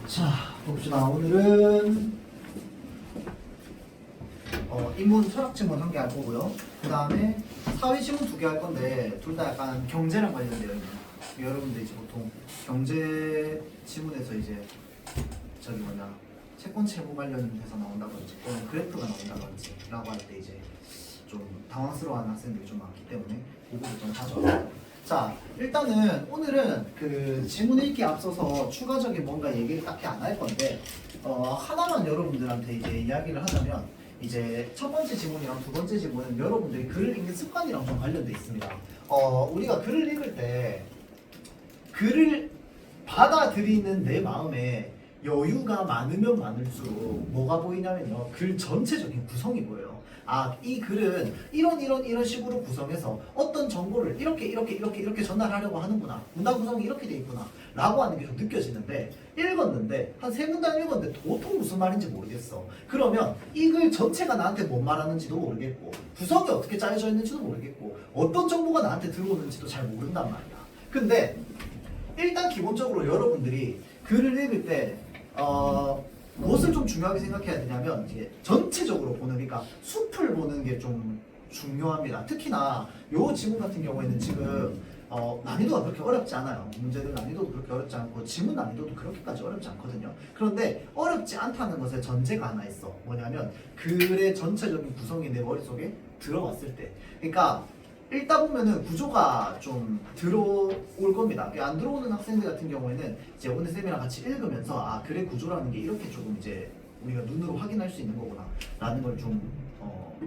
자, 봅시다. 오늘은 인문 철학 지문 한 개 할 거고요. 그 다음에 사회 지문 두 개 할 건데 둘 다 약간 경제랑 관련되어 있는. 여러분들 이제 보통 경제 지문에서 이제 저기 뭐냐 채권 채무 관련해서 나온다든지 또는 그래프가 나온다든지 라고 할 때 이제 좀 당황스러워하는 학생들이 좀 많기 때문에 그거를 좀 가져왔어요. 자, 일단은 오늘은 그 지문 읽기에 앞서서 추가적인 뭔가 얘기를 딱히 안 할 건데 하나만 여러분들한테 이제 이야기를 하자면 이제 첫 번째 지문이랑 두 번째 지문은 여러분들이 글을 읽는 습관이랑 좀 관련돼 있습니다. 우리가 글을 읽을 때 글을 받아들이는 내 마음에 여유가 많으면 많을수록 뭐가 보이냐면요, 글 전체적인 구성이 보여요. 아, 이 글은 이런 식으로 구성해서 어떤 정보를 이렇게 전달하려고 하는구나, 문단 구성이 이렇게 돼 있구나 라고 하는 게 좀 느껴지는데, 읽었는데 한 세 문단 읽었는데 도통 무슨 말인지 모르겠어. 그러면 이 글 전체가 나한테 뭔 말하는지도 모르겠고 구성이 어떻게 짜여져 있는지도 모르겠고 어떤 정보가 나한테 들어오는지도 잘 모른단 말이야. 근데 일단 기본적으로 여러분들이 글을 읽을 때 무엇을 좀 중요하게 생각해야 되냐면 이제 전체적으로 보는, 그러니까 숲을 보는 게 좀 중요합니다. 특히나 요 지문 같은 경우에는 지금 난이도가 그렇게 어렵지 않아요. 문제들 난이도도 그렇게 어렵지 않고 지문 난이도도 그렇게까지 어렵지 않거든요. 그런데 어렵지 않다는 것에 전제가 하나 있어. 뭐냐면 글의 전체적인 구성이 내 머릿속에 들어왔을 때, 그러니까 읽다 보면은 구조가 좀 들어올 겁니다. 안 들어오는 학생들 같은 경우에는 이제 오늘 쌤이랑 같이 읽으면서 아, 글의 구조라는 게 이렇게 조금 이제 우리가 눈으로 확인할 수 있는 거구나 라는 걸 좀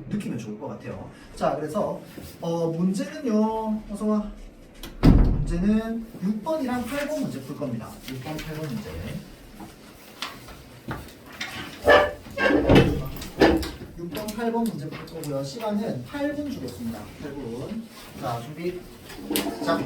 느끼면 좋을 것 같아요. 자, 그래서 문제는요, 어서와. 문제는 6번이랑 8번 문제 풀 겁니다. 6번, 8번 문제. 6번, 8번 문제 풀 거고요. 시간은 8분 주겠습니다. 8분. 자, 준비. 시작.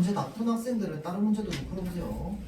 문제 다 푼 학생들은 다른 문제도 좀 풀어보세요.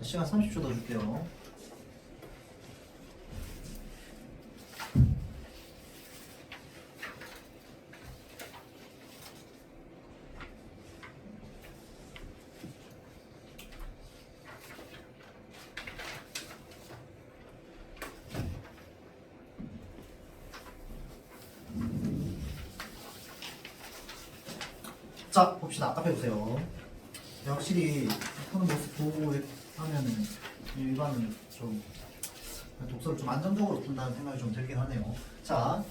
시간 30초 더 줄게요. 자, 봅시다. 앞에 보세요. 확실히 푸는 모습 보고 하면은 일반은 좀 독서를 좀 안정적으로 푼다는 생각이 좀 들긴 하네요. 자,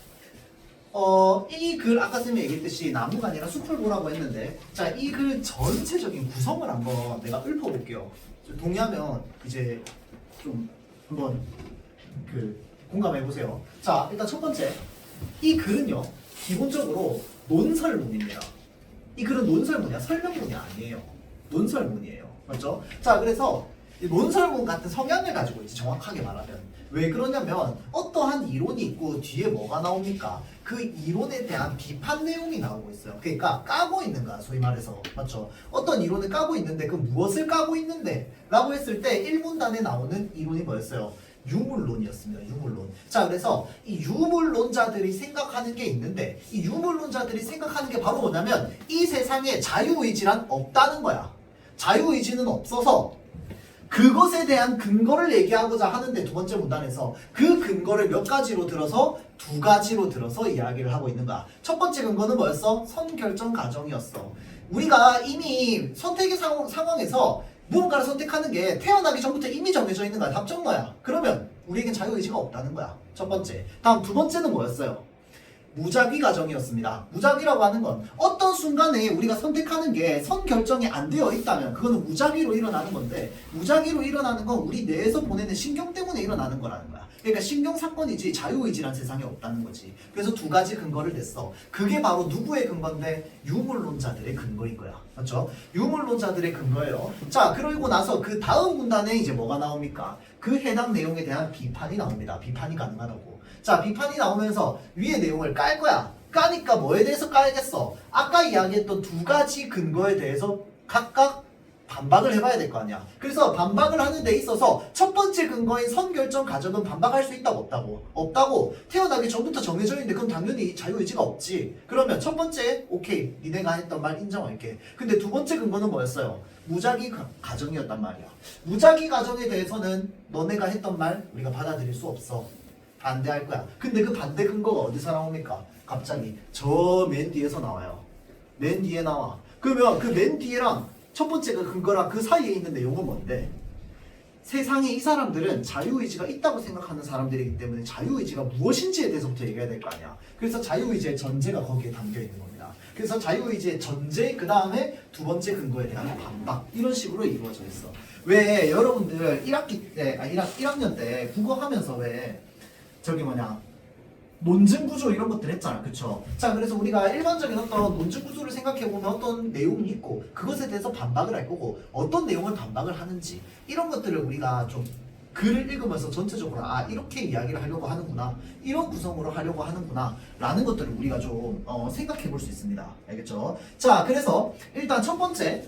이 글 아까 쌤이 얘기했듯이 나무가 아니라 숲을 보라고 했는데, 자, 이 글 전체적인 구성을 한번 내가 읊어볼게요. 동의하면 이제 좀 한번 공감해 보세요. 자, 일단 첫 번째, 이 글은요 기본적으로 논설문입니다. 이 글은 논설문이야, 설명문이 아니에요. 논설문이에요. 맞죠? 자, 그래서 논설문 같은 성향을 가지고 있지, 정확하게 말하면. 왜 그러냐면 어떠한 이론이 있고 뒤에 뭐가 나옵니까? 그 이론에 대한 비판 내용이 나오고 있어요. 그러니까 까고 있는 거야, 소위 말해서. 맞죠? 어떤 이론을 까고 있는데 그 무엇을 까고 있는데? 라고 했을 때 1문단에 나오는 이론이 뭐였어요? 유물론이었습니다. 유물론. 자, 그래서 이 유물론자들이 생각하는 게 있는데, 이 유물론자들이 생각하는 게 바로 뭐냐면 이 세상에 자유의지란 없다는 거야. 자유의지는 없어서 그것에 대한 근거를 얘기하고자 하는데, 두 번째 문단에서 그 근거를 몇 가지로 들어서 두 가지로 들어서 이야기를 하고 있는 거야. 첫 번째 근거는 뭐였어? 선결정 과정이었어. 우리가 이미 선택의 상황에서 무언가를 선택하는 게 태어나기 전부터 이미 정해져 있는 거야. 답정너야. 그러면 우리에겐 자유의지가 없다는 거야. 첫 번째. 다음 두 번째는 뭐였어요? 무작위 가정이었습니다. 무작위라고 하는 건 어떤 순간에 우리가 선택하는 게 선결정이 안 되어 있다면 그거는 무작위로 일어나는 건데, 무작위로 일어나는 건 우리 뇌에서 보내는 신경 때문에 일어나는 거라는 거야. 그러니까 신경 사건이지 자유의지란 세상에 없다는 거지. 그래서 두 가지 근거를 냈어. 그게 바로 누구의 근거인데? 유물론자들의 근거인 거야. 맞죠? 유물론자들의 근거예요. 자, 그러고 나서 그 다음 문단에 이제 뭐가 나옵니까? 그 해당 내용에 대한 비판이 나옵니다. 비판이 가능하다고. 자, 비판이 나오면서 위의 내용을 깔 거야. 까니까 뭐에 대해서 까야겠어? 아까 이야기했던 두 가지 근거에 대해서 각각 반박을 해봐야 될 거 아니야. 그래서 반박을 하는 데 있어서 첫 번째 근거인 선결정 가정은 반박할 수 있다고 없다고? 없다고. 태어나기 전부터 정해져 있는데 그건 당연히 자유의지가 없지. 그러면 첫 번째 오케이, 니네가 했던 말 인정할게. 근데 두 번째 근거는 뭐였어요? 무작위 가정이었단 말이야. 무작위 가정에 대해서는 너네가 했던 말 우리가 받아들일 수 없어. 반대할 거야. 근데 그 반대 근거가 어디서 나옵니까? 갑자기 저 맨 뒤에서 나와요. 맨 뒤에 나와. 그러면 그 맨 뒤에랑 첫 번째 그 근거랑 그 사이에 있는 내용은 뭔데? 세상에 이 사람들은 자유의지가 있다고 생각하는 사람들이기 때문에 자유의지가 무엇인지에 대해서부터 얘기해야 될 거 아니야. 그래서 자유의지의 전제가 거기에 담겨 있는 겁니다. 그래서 자유의지의 전제, 그 다음에 두 번째 근거에 대한 반박, 이런 식으로 이루어져 있어. 왜 여러분들 1학기 때, 1학년 때 국어 하면서 왜 저기 뭐냐 논증 구조 이런 것들 했잖아. 그쵸? 자, 그래서 우리가 일반적인 어떤 논증 구조를 생각해보면 어떤 내용이 있고 그것에 대해서 반박을 할 거고 어떤 내용을 반박을 하는지 이런 것들을 우리가 좀 글을 읽으면서 전체적으로 아, 이렇게 이야기를 하려고 하는구나, 이런 구성으로 하려고 하는구나 라는 것들을 우리가 좀 생각해 볼 수 있습니다. 알겠죠? 자, 그래서 일단 첫 번째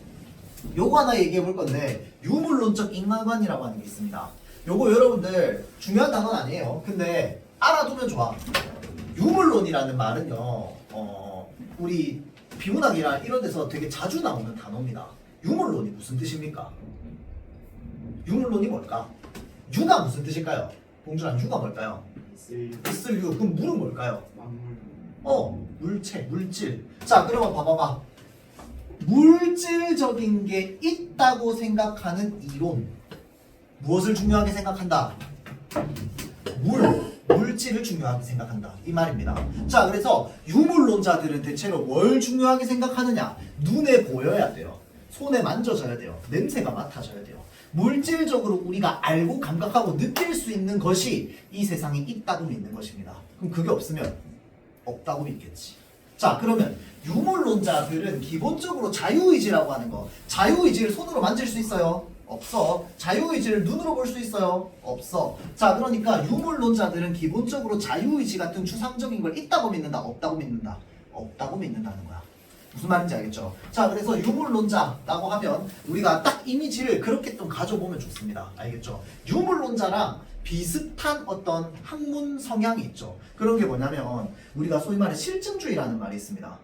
요거 하나 얘기해 볼 건데, 유물론적 인간관이라고 하는 게 있습니다. 요거 여러분들 중요한 단어는 아니에요. 근데 알아두면 좋아. 유물론이라는 말은요, 우리 비문학이나 이런 데서 되게 자주 나오는 단어입니다. 유물론이 무슨 뜻입니까? 유물론이 뭘까? 유가 무슨 뜻일까요? 봉준아, 유가 뭘까요? 있을 유. 그럼 물은 뭘까요? 물체, 물질. 자, 그러면 봐봐봐. 물질적인 게 있다고 생각하는 이론. 무엇을 중요하게 생각한다? 물질을 중요하게 생각한다, 이 말입니다. 자, 그래서 유물론자들은 대체로 뭘 중요하게 생각하느냐? 눈에 보여야 돼요. 손에 만져져야 돼요. 냄새가 맡아져야 돼요. 물질적으로 우리가 알고 감각하고 느낄 수 있는 것이 이 세상에 있다고 믿는 것입니다. 그럼 그게 없으면 없다고 믿겠지. 자, 그러면 유물론자들은 기본적으로 자유의지라고 하는 거, 자유의지를 손으로 만질 수 있어요? 없어. 자유의지를 눈으로 볼 수 있어요? 없어. 자, 그러니까 유물론자들은 기본적으로 자유의지 같은 추상적인 걸 있다고 믿는다, 없다고 믿는다? 없다고 믿는다는 거야. 무슨 말인지 알겠죠? 자, 그래서 유물론자라고 하면 우리가 딱 이미지를 그렇게 좀 가져보면 좋습니다. 알겠죠? 유물론자랑 비슷한 어떤 학문 성향이 있죠. 그런 게 뭐냐면 우리가 소위 말해 실증주의라는 말이 있습니다.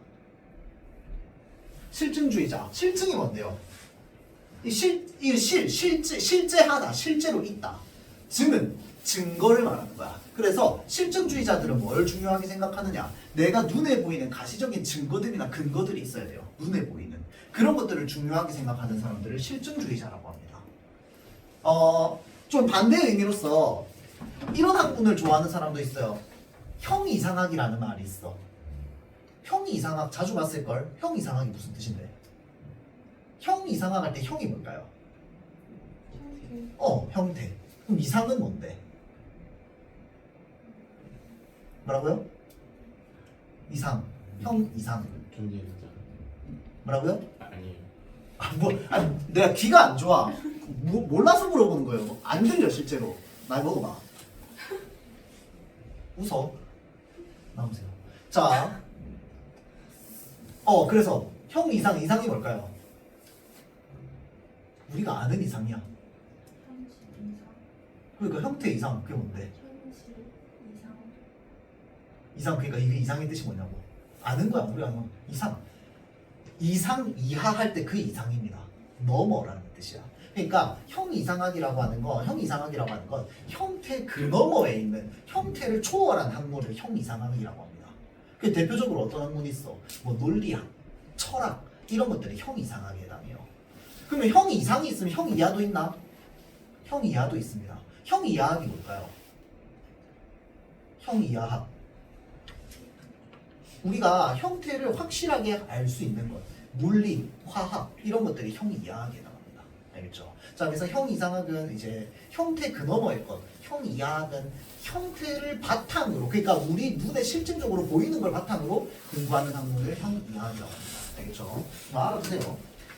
실증주의자. 실증이 뭔데요? 실제하다, 실제로 있다. 증은 증거를 말하는 거야. 그래서 실증주의자들은 뭘 중요하게 생각하느냐? 내가 눈에 보이는 가시적인 증거들이나 근거들이 있어야 돼요. 눈에 보이는 그런 것들을 중요하게 생각하는 사람들을 실증주의자라고 합니다. 좀 반대의 의미로서 이런 학문을 좋아하는 사람도 있어요. 형이상학이라는 말이 있어. 형이상학 자주 봤을걸? 형이상학이 무슨 뜻인데? 형이상학 할 때 형이 뭘까요? 형태. 그럼 이상은 뭔데? 뭐라고요? 이상. 형 이상. 존재자. 뭐라고요? 아니에요. 내가 귀가 안 좋아. 몰라서 물어보는 거예요. 안 들려 실제로. 말 먹어봐. 웃어. 나오세요. 자, 그래서 형 이상, 이상이 뭘까요? 우리가 아는 이상이야. 그러니까 형태 이상, 그게 뭔데? 이상, 그러니까 이게 이상의 뜻이 뭐냐고. 아는 거야, 우리 아는 이상. 이상 이하 할 때 그 이상입니다. 넘어라는 뜻이야. 그러니까 형이상학이라고 하는 건 형태 그 너머에 있는 형태를 초월한 학문을 형이상학이라고 합니다. 그 대표적으로 어떤 학문이 있어? 뭐 논리학, 철학 이런 것들이 형이상학에 해당해요. 그러면 형 이상이 있으면 형 이하도 있나? 형 이하도 있습니다. 형 이하학이 뭘까요? 형 이하학. 우리가 형태를 확실하게 알 수 있는 것, 물리, 화학 이런 것들이 형 이하학에 나갑니다. 알겠죠? 자, 그래서 형 이상학은 이제 형태 그 너머의 것, 형 이하학은 형태를 바탕으로, 그러니까 우리 눈에 실질적으로 보이는 걸 바탕으로 공부하는 학문을 형 이하학이라고 합니다. 알겠죠? 알아두세요.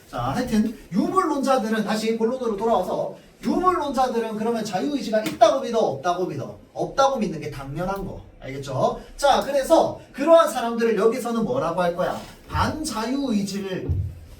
자, 하여튼 유물론자들은 다시 본론으로 돌아와서 유물론자들은 그러면 자유의지가 있다고 믿어, 없다고 믿어? 없다고 믿는 게 당연한 거. 알겠죠? 자, 그래서 그러한 사람들을 여기서는 뭐라고 할 거야? 반자유의지를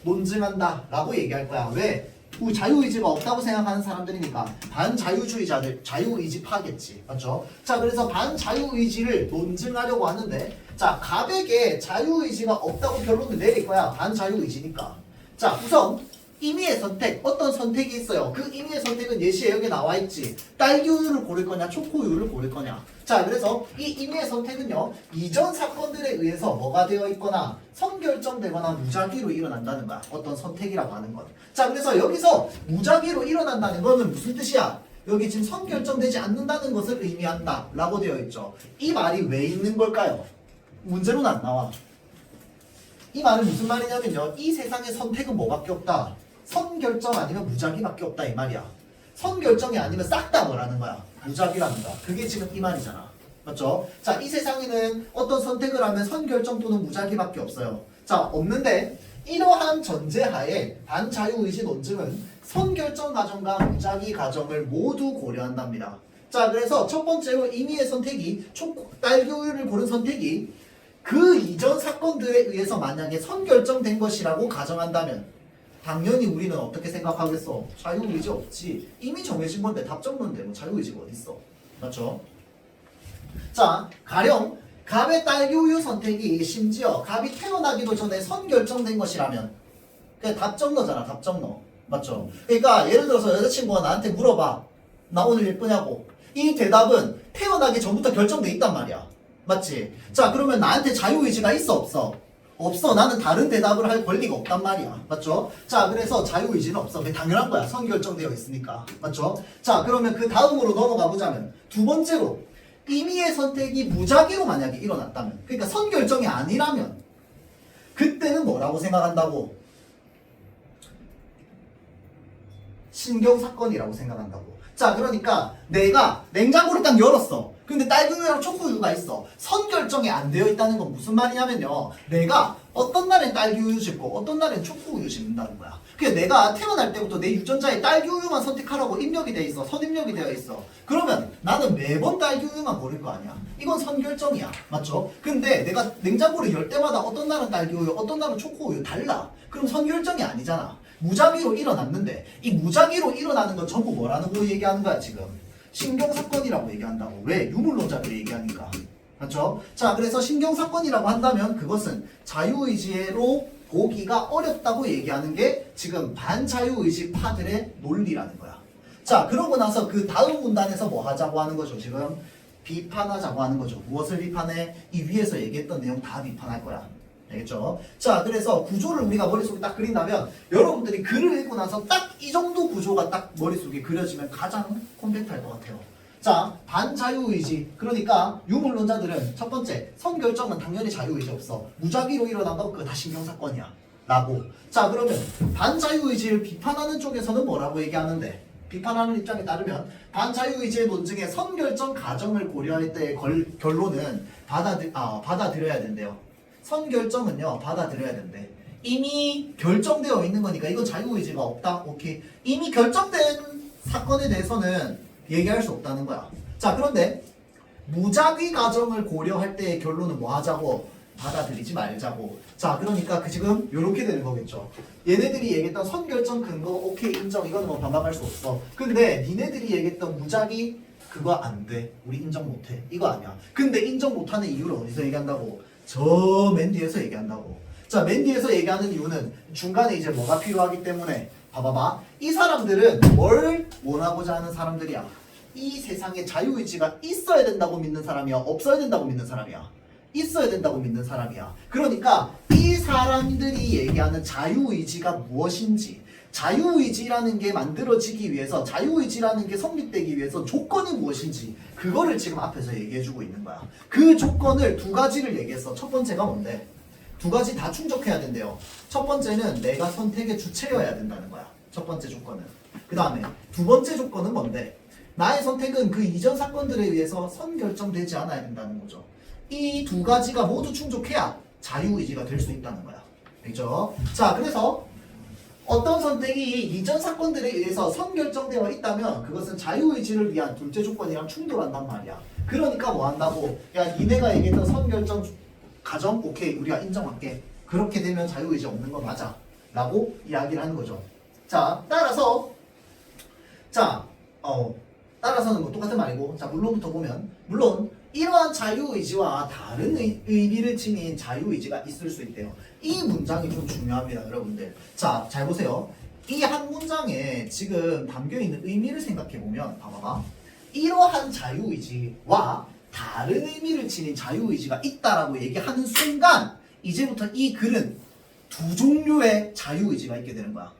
논증한다 라고 얘기할 거야. 왜? 우리 자유의지가 없다고 생각하는 사람들이니까 반자유주의자들, 자유의지파겠지. 맞죠? 자, 그래서 반자유의지를 논증하려고 하는데, 자, 갑에게 자유의지가 없다고 결론을 내릴 거야. 반자유의지니까. 자, 우선 임의의 선택, 어떤 선택이 있어요. 그 임의의 선택은 예시에 여기 나와 있지. 딸기 우유를 고를 거냐, 초코 우유를 고를 거냐. 자, 그래서 이 임의의 선택은요, 이전 사건들에 의해서 뭐가 되어 있거나 선결정되거나 무작위로 일어난다는 거야. 어떤 선택이라고 하는 것. 자, 그래서 여기서 무작위로 일어난다는 거는 무슨 뜻이야? 여기 지금 선결정되지 않는다는 것을 의미한다 라고 되어 있죠. 이 말이 왜 있는 걸까요? 문제로는 안 나와. 이 말은 무슨 말이냐면요, 이 세상에 선택은 뭐밖에 없다? 선결정 아니면 무작위밖에 없다 이 말이야. 선결정이 아니면 싹 다 뭐라는 거야? 무작위라는 거야. 그게 지금 이 말이잖아. 맞죠? 자, 이 세상에는 어떤 선택을 하면 선결정 또는 무작위밖에 없어요. 자, 없는데 이러한 전제하에 반자유의지 논증은 선결정 과정과 무작위 과정을 모두 고려한답니다. 자, 그래서 첫 번째로 임의의 선택이 딸기 우유를 고른 선택이 그 이전 사건들에 의해서 만약에 선결정된 것이라고 가정한다면 당연히 우리는 어떻게 생각하겠어? 자유의지 없지. 이미 정해진 건데 답정론인데 뭐 자유의지가 어딨어? 맞죠? 자, 가령 갑의 딸기 우유 선택이 심지어 갑이 태어나기도 전에 선결정된 것이라면 그게 답정너잖아. 답정너. 맞죠? 그러니까 예를 들어서 여자친구가 나한테 물어봐. 나 오늘 예쁘냐고. 이 대답은 태어나기 전부터 결정돼 있단 말이야. 맞지? 자, 그러면 나한테 자유의지가 있어 없어? 없어. 나는 다른 대답을 할 권리가 없단 말이야. 맞죠? 자, 그래서 자유의지는 없어. 그게 당연한 거야. 선결정되어 있으니까. 맞죠? 자, 그러면 그 다음으로 넘어가 보자면 두 번째로 임의의 선택이 무작위로 만약에 일어났다면, 그러니까 선결정이 아니라면 그때는 뭐라고 생각한다고? 신경사건이라고 생각한다고. 자, 그러니까 내가 냉장고를 딱 열었어. 근데 딸기우유랑 초코우유가 있어. 선결정이 안 되어 있다는 건 무슨 말이냐면요, 내가 어떤 날엔 딸기우유 씹고 어떤 날엔 초코우유 씹는다는 거야. 그게 내가 태어날 때부터 내 유전자에 딸기우유만 선택하라고 입력이 돼 있어. 선입력이 되어 있어. 그러면 나는 매번 딸기우유만 고를 거 아니야. 이건 선결정이야. 맞죠? 근데 내가 냉장고를 열 때마다 어떤 날은 딸기우유 어떤 날은 초코우유 달라. 그럼 선결정이 아니잖아. 무작위로 일어났는데 이 무작위로 일어나는 건 전부 뭐라는 거 얘기하는 거야 지금? 신경사건이라고 얘기한다고. 왜? 유물론자들이 얘기하니까. 맞죠? 자, 그래서 신경사건이라고 한다면 그것은 자유의지로 보기가 어렵다고 얘기하는 게 지금 반자유의지파들의 논리라는 거야. 자, 그러고 나서 그 다음 문단에서 뭐 하자고 하는 거죠? 지금 비판하자고 하는 거죠. 무엇을 비판해? 이 위에서 얘기했던 내용 다 비판할 거야. 알겠죠? 자, 그래서 구조를 우리가 머릿속에 딱 그린다면 여러분들이 글을 읽고 나서 딱 이 정도 구조가 딱 머릿속에 그려지면 가장 콤팩트할 것 같아요. 자, 반자유의지. 그러니까 유물론자들은 첫 번째, 선결정은 당연히 자유의지 없어. 무작위로 일어난 거 그거 다 신경사건이야. 라고. 자, 그러면 반자유의지를 비판하는 쪽에서는 뭐라고 얘기하는데? 비판하는 입장에 따르면 반자유의지의 논증의 선결정 과정을 고려할 때의 결론은 받아들여야 된대요. 선결정은요, 받아들여야 된대. 이미 결정되어 있는 거니까 이건 자유의지가 없다. 오케이. 이미 결정된 사건에 대해서는 얘기할 수 없다는 거야. 자, 그런데 무작위 과정을 고려할 때의 결론은 뭐 하자고? 받아들이지 말자고. 자, 그러니까 그 지금 요렇게 되는 거겠죠. 얘네들이 얘기했던 선결정 근거 오케이 인정. 이거는 뭐 반박할 수 없어. 근데 니네들이 얘기했던 무작위 그거 안 돼. 우리 인정 못해. 이거 아니야. 근데 인정 못하는 이유를 어디서 얘기한다고? 저 맨 뒤에서 얘기한다고. 자, 맨 뒤에서 얘기하는 이유는 중간에 이제 뭐가 필요하기 때문에 봐봐봐. 이 사람들은 뭘 원하고자 하는 사람들이야? 이 세상에 자유의지가 있어야 된다고 믿는 사람이야? 없어야 된다고 믿는 사람이야? 있어야 된다고 믿는 사람이야. 그러니까 이 사람들이 얘기하는 자유의지가 무엇인지, 자유의지라는 게 만들어지기 위해서, 자유의지라는 게 성립되기 위해서 조건이 무엇인지 그거를 지금 앞에서 얘기해주고 있는 거야. 그 조건을 두 가지를 얘기했어. 첫 번째가 뭔데? 두 가지 다 충족해야 된대요. 첫 번째는 내가 선택의 주체여야 된다는 거야. 첫 번째 조건은. 그 다음에 두 번째 조건은 뭔데? 나의 선택은 그 이전 사건들에 의해서 선결정되지 않아야 된다는 거죠. 이 두 가지가 모두 충족해야 자유의지가 될 수 있다는 거야. 알죠? 자, 그래서 어떤 선택이 이전 사건들에 의해서 선결정되어 있다면 그것은 자유의지를 위한 둘째 조건이랑 충돌한단 말이야. 그러니까 뭐 한다고? 야, 니네가 얘기했던 선결정 가정? 오케이, 우리가 인정할게. 그렇게 되면 자유의지 없는 거 맞아. 라고 이야기를 하는 거죠. 자, 따라서 따라서는 뭐 똑같은 말이고, 자, 물론부터 보면, 물론 이러한 자유의지와 다른 의미를 지닌 자유의지가 있을 수 있대요. 이 문장이 좀 중요합니다, 여러분들. 자, 잘 보세요. 이 한 문장에 지금 담겨있는 의미를 생각해보면, 봐봐봐. 이러한 자유의지와 다른 의미를 지닌 자유의지가 있다라고 얘기하는 순간, 이제부터 이 글은 두 종류의 자유의지가 있게 되는 거야.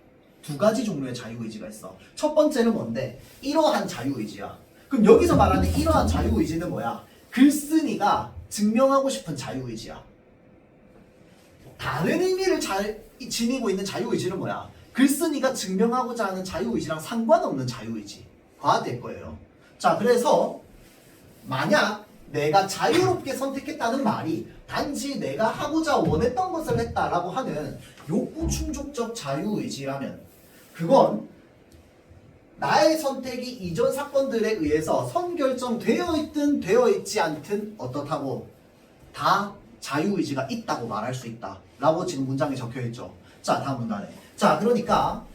두 가지 종류의 자유의지가 있어. 첫 번째는 뭔데? 이러한 자유의지야. 그럼 여기서 말하는 이러한 자유의지는 뭐야? 글쓴이가 증명하고 싶은 자유의지야. 다른 의미를 지니고 있는 자유의지는 뭐야? 글쓴이가 증명하고자 하는 자유의지랑 상관없는 자유의지가 될 거예요. 자, 그래서 만약 내가 자유롭게 선택했다는 말이 단지 내가 하고자 원했던 것을 했다라고 하는 욕구 충족적 자유의지라면 그건 나의 선택이 이전 사건들에 의해서 선결정되어 있든 되어 있지 않든 어떻다고 다 자유의지가 있다고 말할 수 있다 라고 지금 문장에 적혀있죠. 자, 다음 문단에. 자, 그러니까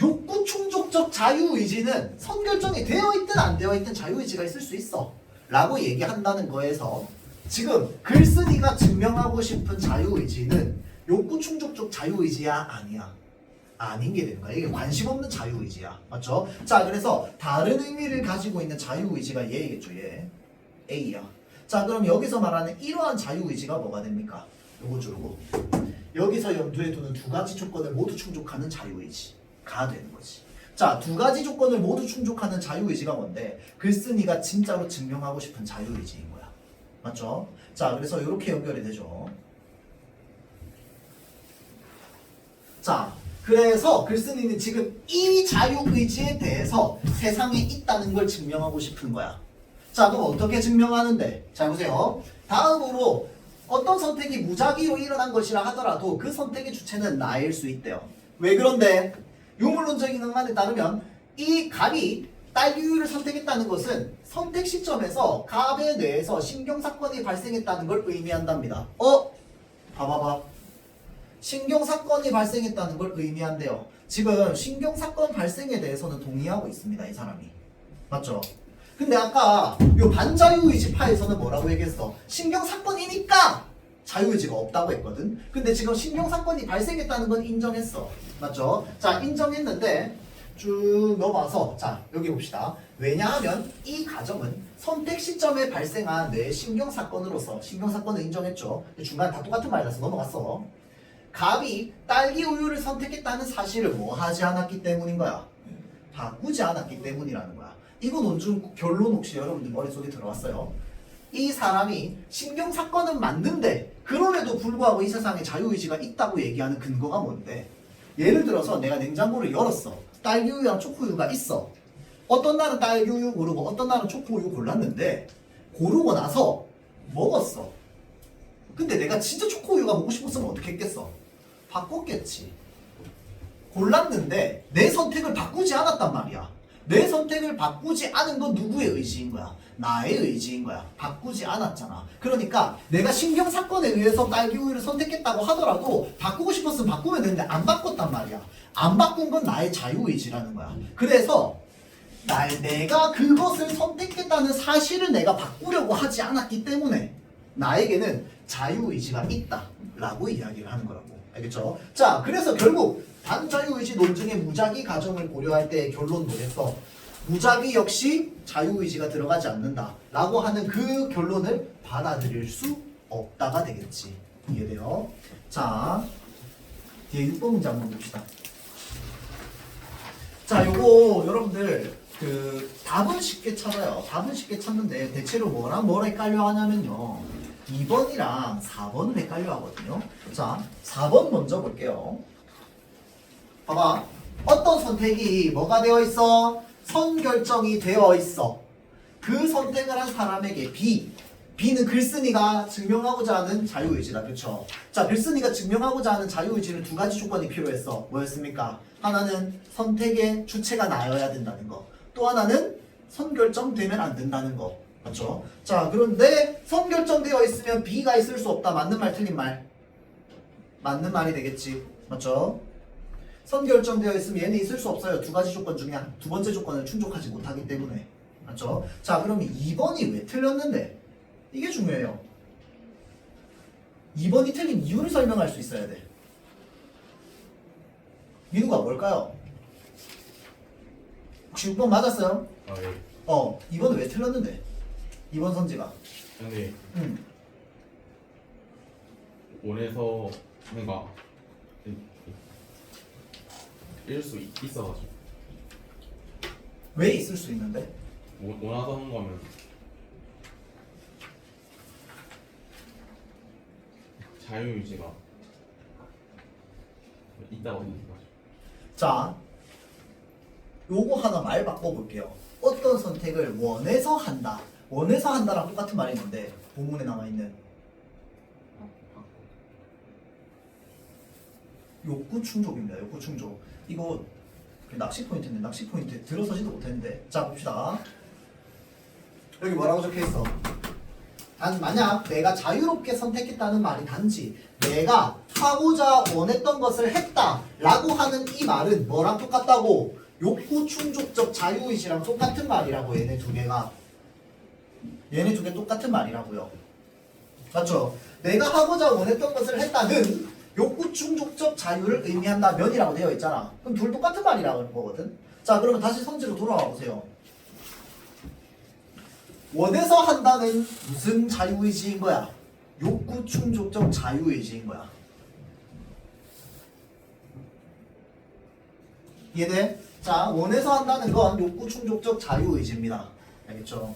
욕구 충족적 자유의지는 선결정이 되어 있든 안 되어 있든 자유의지가 있을 수 있어 라고 얘기한다는 거에서 지금 글쓴이가 증명하고 싶은 자유의지는 욕구 충족적 자유의지야? 아니야? 아닌 게 되는 거야. 이게 관심 없는 자유의지야. 맞죠? 자, 그래서 다른 의미를 가지고 있는 자유의지가 얘겠죠. 얘. A야. 자, 그럼 여기서 말하는 이러한 자유의지가 뭐가 됩니까? 요거죠, 요거. 여기서 염두에 두는 두 가지 조건을 모두 충족하는 자유의지가 되는 거지. 자, 두 가지 조건을 모두 충족하는 자유의지가 뭔데? 글쓴이가 진짜로 증명하고 싶은 자유의지인 거야. 맞죠? 자, 그래서 이렇게 연결이 되죠. 자, 그래서 글쓴이는 지금 이 자유의지에 대해서 세상에 있다는 걸 증명하고 싶은 거야. 자, 그럼 어떻게 증명하는데? 자, 보세요. 다음으로 어떤 선택이 무작위로 일어난 것이라 하더라도 그 선택의 주체는 나일 수 있대요. 왜 그런데? 유물론적인 응안에 따르면 이 갑이 딸기우유를 선택했다는 것은 선택 시점에서 갑의 뇌에서 신경사건이 발생했다는 걸 의미한답니다. 봐봐봐. 신경사건이 발생했다는 걸 의미한대요. 지금 신경사건 발생에 대해서는 동의하고 있습니다. 이 사람이. 맞죠? 근데 아까 요 반자유의지 파에서는 뭐라고 얘기했어? 신경사건이니까 자유의지가 없다고 했거든. 근데 지금 신경사건이 발생했다는 건 인정했어. 맞죠? 자, 인정했는데 쭉 넘어와서 자, 여기 봅시다. 왜냐하면 이 가정은 선택 시점에 발생한 뇌 신경사건으로서 신경사건을 인정했죠. 중간에 다 똑같은 말이라서 넘어갔어. 갑이 딸기 우유를 선택했다는 사실을 뭐 하지 않았기 때문인 거야? 바꾸지 않았기 때문이라는 거야. 이거 논중 결론 혹시 여러분들 머릿속에 들어왔어요? 이 사람이 신경사건은 맞는데 그럼에도 불구하고 이 세상에 자유의지가 있다고 얘기하는 근거가 뭔데? 예를 들어서 내가 냉장고를 열었어. 딸기우유랑 초코우유가 있어. 어떤 날은 딸기우유 고르고 어떤 날은 초코우유 골랐는데 고르고 나서 먹었어. 근데 내가 진짜 초코우유가 먹고 싶었으면 어떻게 했겠어? 바꿨겠지. 골랐는데 내 선택을 바꾸지 않았단 말이야. 내 선택을 바꾸지 않은 건 누구의 의지인 거야? 나의 의지인 거야. 바꾸지 않았잖아. 그러니까 내가 신경사건에 의해서 딸기우유를 선택했다고 하더라도 바꾸고 싶었으면 바꾸면 되는데 안 바꿨단 말이야. 안 바꾼 건 나의 자유의지라는 거야. 그래서 내가 그것을 선택했다는 사실을 내가 바꾸려고 하지 않았기 때문에 나에게는 자유의지가 있다 라고 이야기를 하는 거라고. 알겠죠? 자, 그래서 결국 반자유의지 논증의 무작위 가정을 고려할 때의 결론 뭐겠어? 무작위 역시 자유의지가 들어가지 않는다 라고 하는 그 결론을 받아들일 수 없다가 되겠지. 이해돼요? 자, 뒤에 6번 문제 한번 봅시다. 자, 요거 여러분들 그 답은 쉽게 찾아요. 답은 쉽게 찾는데 대체로 뭐랑 뭘 헷갈려 하냐면요. 2번이랑 4번을 헷갈려 하거든요. 자, 4번 먼저 볼게요. 봐봐. 어떤 선택이 뭐가 되어 있어? 선결정이 되어 있어. 그 선택을 한 사람에게 B는 글쓴이가 증명하고자 하는 자유의지다. 그렇죠? 자, 글쓴이가 증명하고자 하는 자유의지는 두 가지 조건이 필요했어. 뭐였습니까? 하나는 선택의 주체가 나여야 된다는 거. 또 하나는 선결정되면 안 된다는 거. 맞죠? 자, 그런데 선결정되어 있으면 B가 있을 수 없다. 맞는 말 틀린 말? 맞는 말이 되겠지. 맞죠? 선결정되어 있으면 얘는 있을 수 없어요. 두 가지 조건 중에 두 번째 조건을 충족하지 못하기 때문에. 맞죠? 자, 그럼 2번이 왜 틀렸는데? 이게 중요해요. 2번이 틀린 이유를 설명할 수 있어야 돼. 민우가 뭘까요? 혹시 6번 맞았어요? 아 예. 2번은 왜 틀렸는데? 2번 선지가. 근데 응. 원에서 뭔가 일수 있어가지고 왜 있을 수 있는데? 원하서 하는 거면 자유의지가 있다고 생각하죠. 자, 요거 하나 말 바꿔볼게요. 어떤 선택을 원해서 한다. 원해서 한다랑 똑같은 말이 뭔데? 본문에 나와있는 욕구 충족입니다. 욕구 충족. 이거 낚시 포인트인데 낚시 포인트 들어서지도 못했는데. 자, 봅시다. 여기 뭐라고 적혀있어? 만약 내가 자유롭게 선택했다는 말이 단지 내가 하고자 원했던 것을 했다 라고 하는 이 말은 뭐랑 똑같다고? 욕구 충족적 자유의지랑 똑같은 말이라고. 얘네 두 개가 얘네 두 개 똑같은 말이라고요. 맞죠? 내가 하고자 원했던 것을 했다는 욕구 충족적 자유를 의미한다면이라고 되어 있잖아. 그럼 둘 똑같은 말이라고 하는 거거든. 자, 그러면 다시 선지로 돌아와 보세요. 원해서 한다는 무슨 자유의지인 거야? 욕구 충족적 자유의지인 거야. 이해돼? 자, 원해서 한다는 건 욕구 충족적 자유의지입니다. 알겠죠?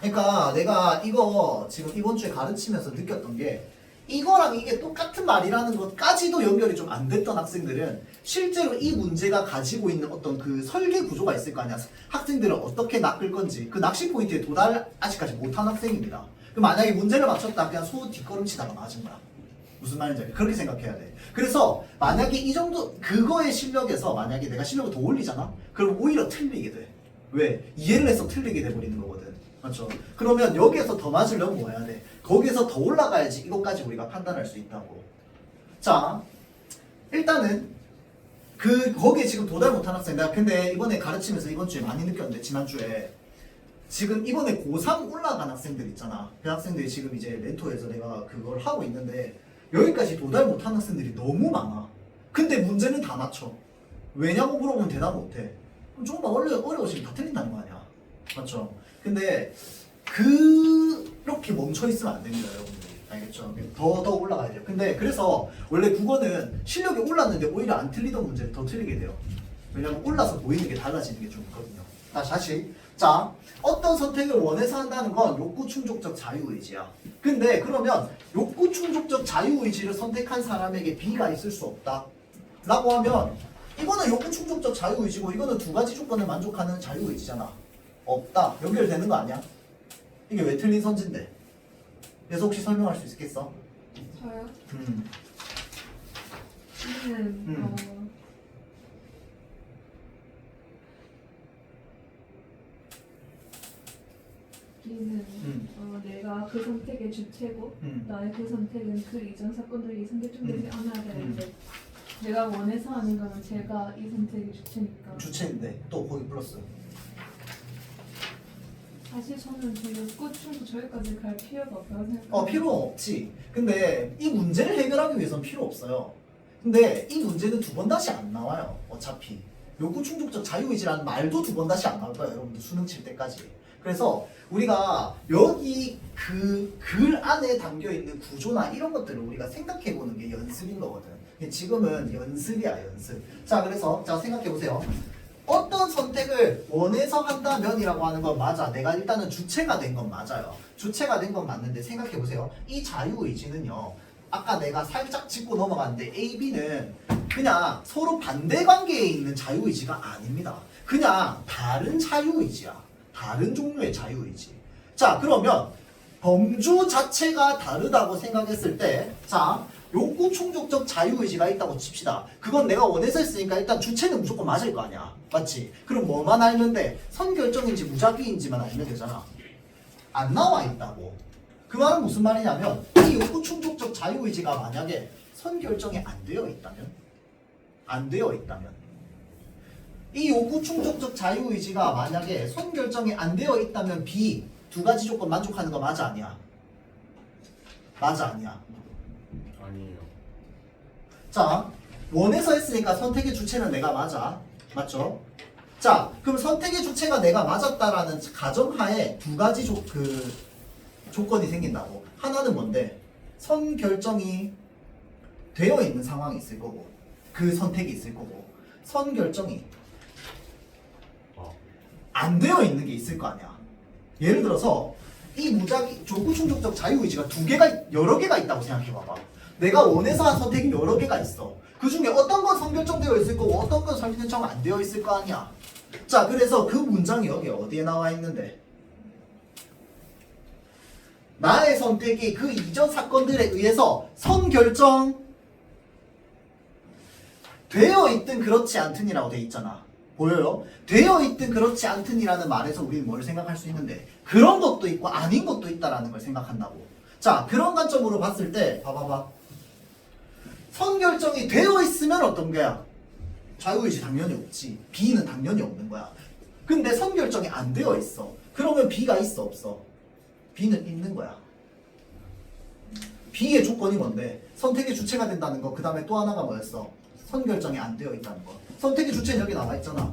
그러니까 내가 이거 지금 이번 주에 가르치면서 느꼈던 게 이거랑 이게 똑같은 말이라는 것까지도 연결이 좀 안 됐던 학생들은 실제로 이 문제가 가지고 있는 어떤 그 설계 구조가 있을 거 아니야. 학생들은 어떻게 낚을 건지 그 낚시 포인트에 도달 아직까지 못한 학생입니다. 그럼 만약에 문제를 맞췄다 그냥 소 뒷걸음치다가 맞은 거야. 무슨 말인지 알겠지? 그렇게 생각해야 돼. 그래서 만약에 이 정도 그거의 실력에서 만약에 내가 실력을 더 올리잖아? 그럼 오히려 틀리게 돼. 왜? 이해를 해서 틀리게 돼버리는 거거든. 맞죠? 그러면 여기에서 더 맞으려면 뭐 해야 돼? 거기에서 더 올라가야지 이것까지 우리가 판단할 수 있다고. 자, 일단은 거기에 지금 도달 못한 학생 내가 근데 이번에 가르치면서 이번 주에 많이 느꼈는데 지난주에 지금 이번에 고3 올라간 학생들 있잖아. 그 학생들이 지금 이제 멘토에서 내가 그걸 하고 있는데 여기까지 도달 못한 학생들이 너무 많아. 근데 문제는 다 맞춰. 왜냐고 물어보면 대답 못해. 그럼 조금만 어려워지면 다 틀린다는 거 아니야. 맞죠? 근데 그렇게 멈춰 있으면 안 됩니다, 여러분들이. 알겠죠? 더 올라가야 돼요. 근데 그래서 원래 국어는 실력이 올랐는데 오히려 안 틀리던 문제를 더 틀리게 돼요. 왜냐면 올라서 보이는 게 달라지는 게 좀 있거든요. 다시. 자, 어떤 선택을 원해서 한다는 건 욕구 충족적 자유의지야. 근데 그러면 욕구 충족적 자유의지를 선택한 사람에게 B가 있을 수 없다 라고 하면 이거는 욕구 충족적 자유의지고 이거는 두 가지 조건을 만족하는 자유의지잖아. 없다. 연결되는 거 아니야? 이게 왜 틀린 선지인데? 그래서 혹시 설명할 수 있겠어? 저요? 음. B는 B는 내가 그 선택의 주체고 나의 그 선택은 그 이전 사건들이 선택되지 않아야 되는데 내가 원해서 하는 거는 제가 이 선택의 주체니까. 주체인데 또 거기 플러스. 사실 저는 저 욕구 충족 저기까지 갈 필요가 없다고 생각해요. 필요 없지. 근데 이 문제를 해결하기 위해서는 필요 없어요. 근데 이 문제는 두 번 다시 안 나와요. 어차피. 욕구 충족적 자유의지라는 말도 두 번 다시 안 나올 거예요. 여러분들 수능 칠 때까지. 그래서 우리가 여기 그 글 안에 담겨 있는 구조나 이런 것들을 우리가 생각해 보는 게 연습인 거거든. 지금은 연습이야, 연습. 자, 그래서 자 생각해 보세요. 어떤 선택을 원해서 한다면이라고 하는 건 맞아. 내가 일단은 주체가 된 건 맞아요. 주체가 된 건 맞는데 생각해 보세요. 이 자유의지는요. 아까 내가 살짝 짚고 넘어갔는데 A, B는 그냥 서로 반대 관계에 있는 자유의지가 아닙니다. 그냥 다른 자유의지야. 다른 종류의 자유의지. 자, 그러면 범주 자체가 다르다고 생각했을 때, 자, 욕구 충족적 자유의지가 있다고 칩시다. 그건 내가 원해서 했으니까 일단 주체는 무조건 맞을 거 아니야. 맞지? 그럼 뭐만 알면 돼? 선결정인지 무작위인지만 알면 되잖아. 안 나와 있다고. 그 말은 무슨 말이냐면 이 욕구 충족적 자유의지가 만약에 선결정이 안 되어 있다면, 이 욕구 충족적 자유의지가 만약에 선결정이 안 되어 있다면 B 두 가지 조건 만족하는 거 맞아 아니야? 맞아 아니야? 아니에요. 자, 원해서 했으니까 선택의 주체는 내가 맞아. 맞죠? 자, 그럼 선택의 주체가 내가 맞았다라는 가정하에 두 가지 조건이 생긴다고. 하나는 뭔데? 선결정이 되어 있는 상황이 있을 거고, 그 선택이 있을 거고, 선결정이 안 되어 있는 게 있을 거 아니야. 예를 들어서 이 무작위 욕구 충족적 자유의지가 여러 개가 있다고 생각해 봐봐. 내가 원해서 한 선택이 여러 개가 있어. 그 중에 어떤 건 선결정되어 있을 거고 어떤 건 선결정 안 되어 있을 거 아니야. 자, 그래서 그 문장이 여기 어디에 나와 있는데? 나의 선택이 그 이전 사건들에 의해서 선결정 되어 있든 그렇지 않든이라고 돼 있잖아. 보여요? 되어 있든 그렇지 않든이라는 말에서 우리는 뭘 생각할 수 있는데 그런 것도 있고 아닌 것도 있다라는 걸 생각한다고. 자, 그런 관점으로 봤을 때 봐봐봐. 선결정이 되어 있으면 어떤 거야? 자유의지 당연히 없지. B는 당연히 없는 거야. 근데 선결정이 안 되어 있어. 그러면 B가 있어 없어? B는 있는 거야. B의 조건이 뭔데? 선택의 주체가 된다는 거. 그 다음에 또 하나가 뭐였어? 선결정이 안 되어 있다는 거. 선택의 주체는 여기 나와 있잖아.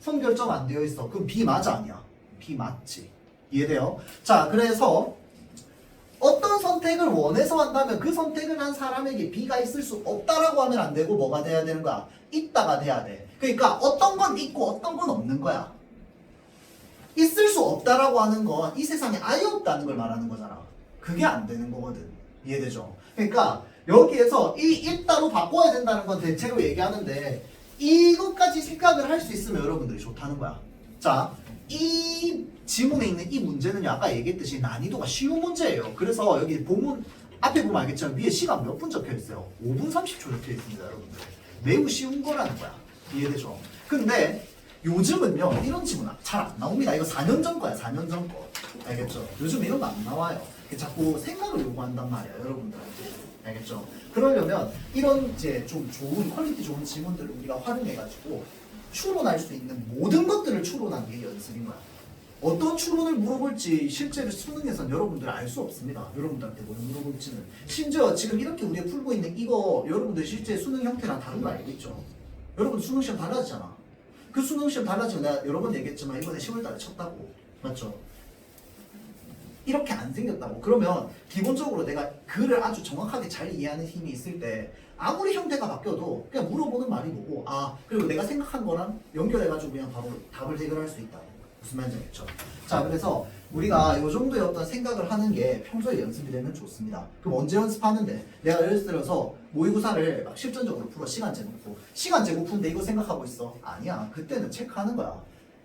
선결정 안 되어 있어. 그럼 B 맞아 아니야? B 맞지. 이해돼요? 자, 그래서 어떤 선택을 원해서 한다면 그 선택을 한 사람에게 B가 있을 수 없다라고 하면 안 되고 뭐가 돼야 되는 거야? 있다가 돼야 돼. 그러니까 어떤 건 있고 어떤 건 없는 거야. 있을 수 없다라고 하는 건 이 세상에 아예 없다는 걸 말하는 거잖아. 그게 안 되는 거거든. 이해되죠? 그러니까 여기에서 이 있다로 바꿔야 된다는 건 대체로 얘기하는데 이것까지 생각을 할 수 있으면 여러분들이 좋다는 거야. 자, 이 지문에 있는 이 문제는요, 아까 얘기했듯이 난이도가 쉬운 문제예요. 그래서 여기 본문 앞에 보면 알겠지만 위에 시간 몇 분 적혀 있어요. 5분 30초 적혀 있습니다, 여러분들. 매우 쉬운 거라는 거야. 이해되죠? 근데 요즘은요, 이런 지문 잘 안 나옵니다. 이거 4년 전 거야, 4년 전 거. 알겠죠? 요즘 이런 거 안 나와요. 자꾸 생각을 요구한단 말이야, 여러분들한테. 알겠죠? 그러려면 이런 이제 좀 좋은 퀄리티 좋은 지문들을 우리가 활용해가지고 추론할 수 있는 모든 것들을 추론하는 게 연습인 거야. 어떤 추론을 물어볼지 실제로 수능에서는 여러분들 알 수 없습니다. 여러분들한테 뭘 물어볼지는. 심지어 지금 이렇게 우리가 풀고 있는 이거 여러분들 실제 수능 형태랑 다른 거 알고 있죠? 여러분 수능 시험 달라지잖아. 그 수능 시험 달라지면 내가 여러 번 얘기했지만 이번에 10월달에 쳤다고. 맞죠? 이렇게 안 생겼다고. 그러면 기본적으로 내가 글을 아주 정확하게 잘 이해하는 힘이 있을 때 아무리 형태가 바뀌어도 그냥 물어보는 말이 뭐고, 아, 그리고 내가 생각한 거랑 연결해가지고 그냥 바로 답을 해결할 수 있다. 무슨 말인지 알겠죠? 자, 그래서 우리가 이 정도의 어떤 생각을 하는 게 평소에 연습이 되면 좋습니다. 그럼 언제 연습하는데? 내가 예를 들어서 모의고사를 막 실전적으로 풀어. 시간 재고 푸는데 이거 생각하고 있어? 아니야. 그때는 체크하는 거야.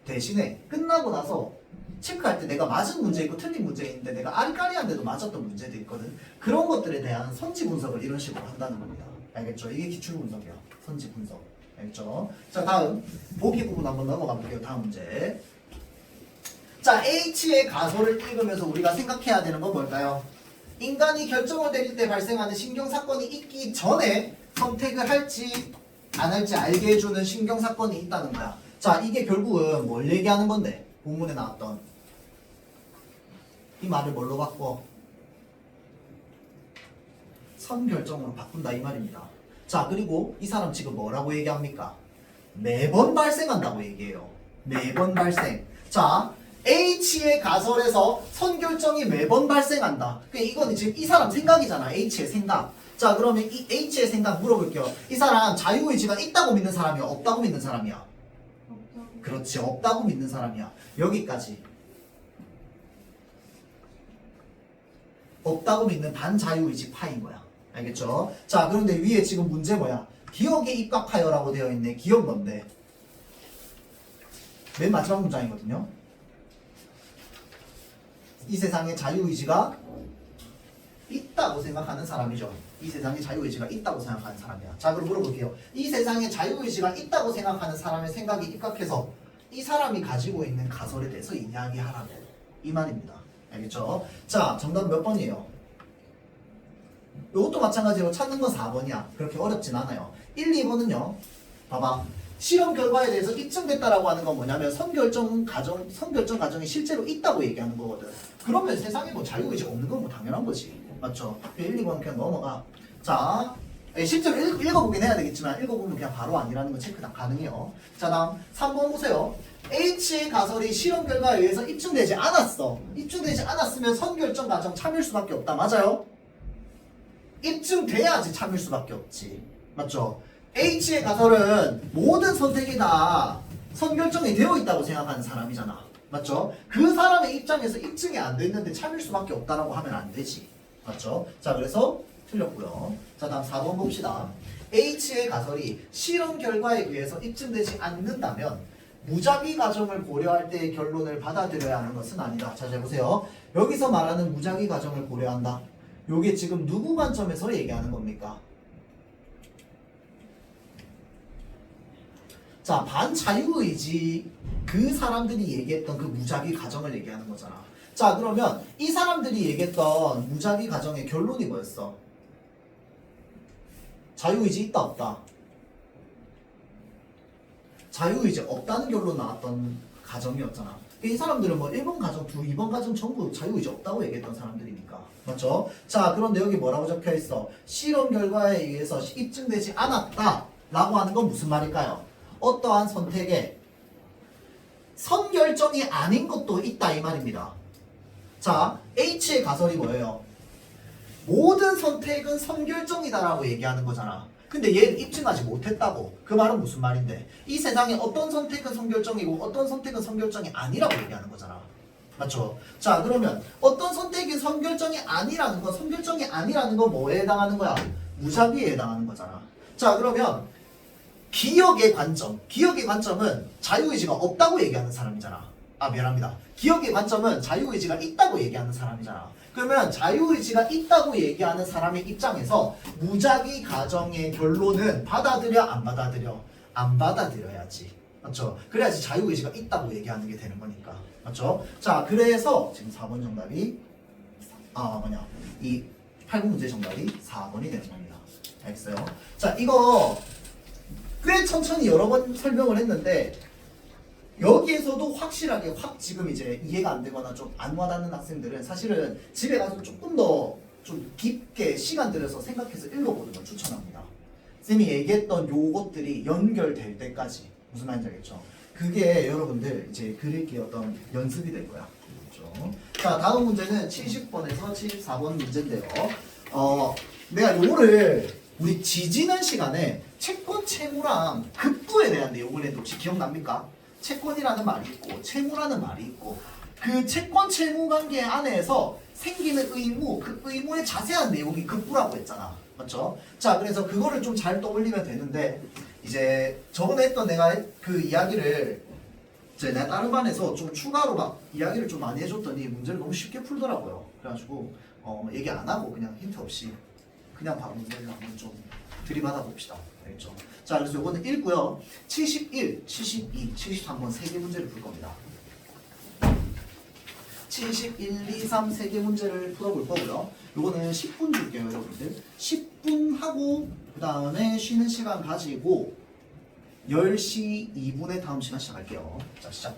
대신에 끝나고 나서 체크할 때 내가 맞은 문제 있고 틀린 문제 있는데 내가 아리까리한데도 맞았던 문제도 있거든. 그런 것들에 대한 선지 분석을 이런 식으로 한다는 겁니다. 알겠죠? 이게 기출 분석이야. 선지 분석. 알겠죠? 자, 다음 보기 부분 한번 넘어가 볼게요. 다음 문제. 자, H의 가설을 읽으면서 우리가 생각해야 되는 건 뭘까요? 인간이 결정을 내릴 때 발생하는 신경사건이 있기 전에 선택을 할지 안 할지 알게 해주는 신경사건이 있다는 거야. 자, 이게 결국은 뭘 얘기하는 건데? 본문에 나왔던 이 말을 뭘로 바꿔? 선결정으로 바꾼다 이 말입니다. 자, 그리고 이 사람 지금 뭐라고 얘기합니까? 매번 발생한다고 얘기해요. 매번 발생. 자, H의 가설에서 선결정이 매번 발생한다. 그러니까 이건 지금 이 사람 생각이잖아. H의 생각. 자, 그러면 이 H의 생각 물어볼게요. 이 사람 자유의지가 있다고 믿는 사람이야? 없다고 믿는 사람이야? 없다고. 그렇지, 없다고 믿는 사람이야. 여기까지. 없다고 믿는 반자유의지 파인 거야. 알겠죠? 자, 그런데 위에 지금 문제 뭐야? 기억에 입각하여라고 되어 있네. 기억 뭔데? 맨 마지막 문장이거든요. 이 세상에 자유의지가 있다고 생각하는 사람이죠. 이 세상에 자유의지가 있다고 생각하는 사람이야. 자, 그럼 물어볼게요. 이 세상에 자유의지가 있다고 생각하는 사람의 생각이 입각해서 이 사람이 가지고 있는 가설에 대해서 이야기하라고. 이 말입니다. 알겠죠? 자, 정답 몇 번이에요? 이것도 마찬가지로 찾는 건 4번이야. 그렇게 어렵진 않아요. 1, 2번은요. 봐봐. 실험 결과에 대해서 입증됐다라고 하는 건 뭐냐면 선결정 과정이 실제로 있다고 얘기하는 거거든. 그러면 세상에 뭐 자유의지가 없는 건 뭐 당연한 거지. 맞죠? 1, 2번 그냥 넘어가. 자, 실제로 읽어보긴 해야 되겠지만 읽어보면 그냥 바로 아니라는 거 체크 다 가능해요. 자, 다음 3번 보세요. H의 가설이 실험 결과에 의해서 입증되지 않았어. 입증되지 않았으면 선결정 과정 참일 수밖에 없다. 맞아요? 입증돼야지 참일 수밖에 없지. 맞죠? H의 가설은 모든 선택이 다 선결정이 되어 있다고 생각하는 사람이잖아. 맞죠? 그 사람의 입장에서 입증이 안 됐는데 참일 수밖에 없다라고 하면 안 되지. 맞죠? 자, 그래서 틀렸고요. 자, 다음 4번 봅시다. H의 가설이 실험 결과에 의해서 입증되지 않는다면 무작위 과정을 고려할 때의 결론을 받아들여야 하는 것은 아니다. 자, 잘 보세요. 여기서 말하는 무작위 과정을 고려한다. 요게 지금 누구 관점에서 얘기하는 겁니까? 자, 반자유의지 그 사람들이 얘기했던 그 무작위 과정을 얘기하는 거잖아. 자, 그러면 이 사람들이 얘기했던 무작위 과정의 결론이 뭐였어? 자유의지 있다 없다? 자유의지 없다는 결론 나왔던 가정이었잖아. 이 사람들은 뭐 1번 가정, 2번 가정 전부 자유의지 없다고 얘기했던 사람들이니까. 맞죠? 자, 그런데 여기 뭐라고 적혀 있어? 실험 결과에 의해서 입증되지 않았다 라고 하는 건 무슨 말일까요? 어떠한 선택에 선결정이 아닌 것도 있다 이 말입니다. 자, H의 가설이 뭐예요? 모든 선택은 선결정이다라고 얘기하는 거잖아. 근데 얘는 입증하지 못했다고. 그 말은 무슨 말인데? 이 세상에 어떤 선택은 선결정이고 어떤 선택은 선결정이 아니라고 얘기하는 거잖아. 맞죠? 자, 그러면 어떤 선택이 선결정이 아니라는 건 선결정이 아니라는 건 뭐에 해당하는 거야? 무작위에 해당하는 거잖아. 자, 그러면 기억의 관점은 자유의지가 없다고 얘기하는 사람이잖아. 아, 미안합니다. 기억의 관점은 자유의지가 있다고 얘기하는 사람이잖아. 그러면 자유의지가 있다고 얘기하는 사람의 입장에서 무작위 가정의 결론은 받아들여 안 받아들여? 안 받아들여야지. 맞죠? 그래야지 자유의지가 있다고 얘기하는 게 되는 거니까. 맞죠? 자, 그래서 지금 4번 정답이 이 8번 문제 정답이 4번이 되는 겁니다. 알겠어요? 자, 이거 꽤 천천히 여러 번 설명을 했는데 여기에서도 확실하게 확 지금 이제 이해가 안 되거나 좀 안 와닿는 학생들은 사실은 집에 가서 조금 더 좀 깊게 시간 들여서 생각해서 읽어보는 걸 추천합니다. 쌤이 얘기했던 요것들이 연결될 때까지. 무슨 말인지 알겠죠? 그게 여러분들 이제 글읽기 어떤 연습이 될 거야. 그렇죠? 자, 다음 문제는 70번에서 74번 문제인데요. 내가 요거를 우리 지지난 시간에 채권 채무랑 급부에 대한 내용을 했는데 혹시 기억납니까? 채권이라는 말이 있고 채무라는 말이 있고 그 채권 채무 관계 안에서 생기는 의무, 그 의무의 자세한 내용이 급부라고 했잖아. 맞죠? 자, 그래서 그거를 좀 잘 떠올리면 되는데 이제 저번에 했던 내가 그 이야기를 이제 내가 다른 반에서 좀 추가로 막 이야기를 좀 많이 해줬더니 문제를 너무 쉽게 풀더라고요. 그래가지고 얘기 안 하고 그냥 힌트 없이 그냥 바로 문제를 한번 좀 들이받아 봅시다. 알겠죠? 자, 그래서 요거는 1고요. 71, 72, 73번 3개 문제를 풀 겁니다. 71, 2, 3 3개 문제를 풀어볼 거고요. 요거는 10분 줄게요, 여러분들. 10분 하고 그 다음에 쉬는 시간 가지고 10시 2분에 다음 시간 시작할게요. 자, 시작.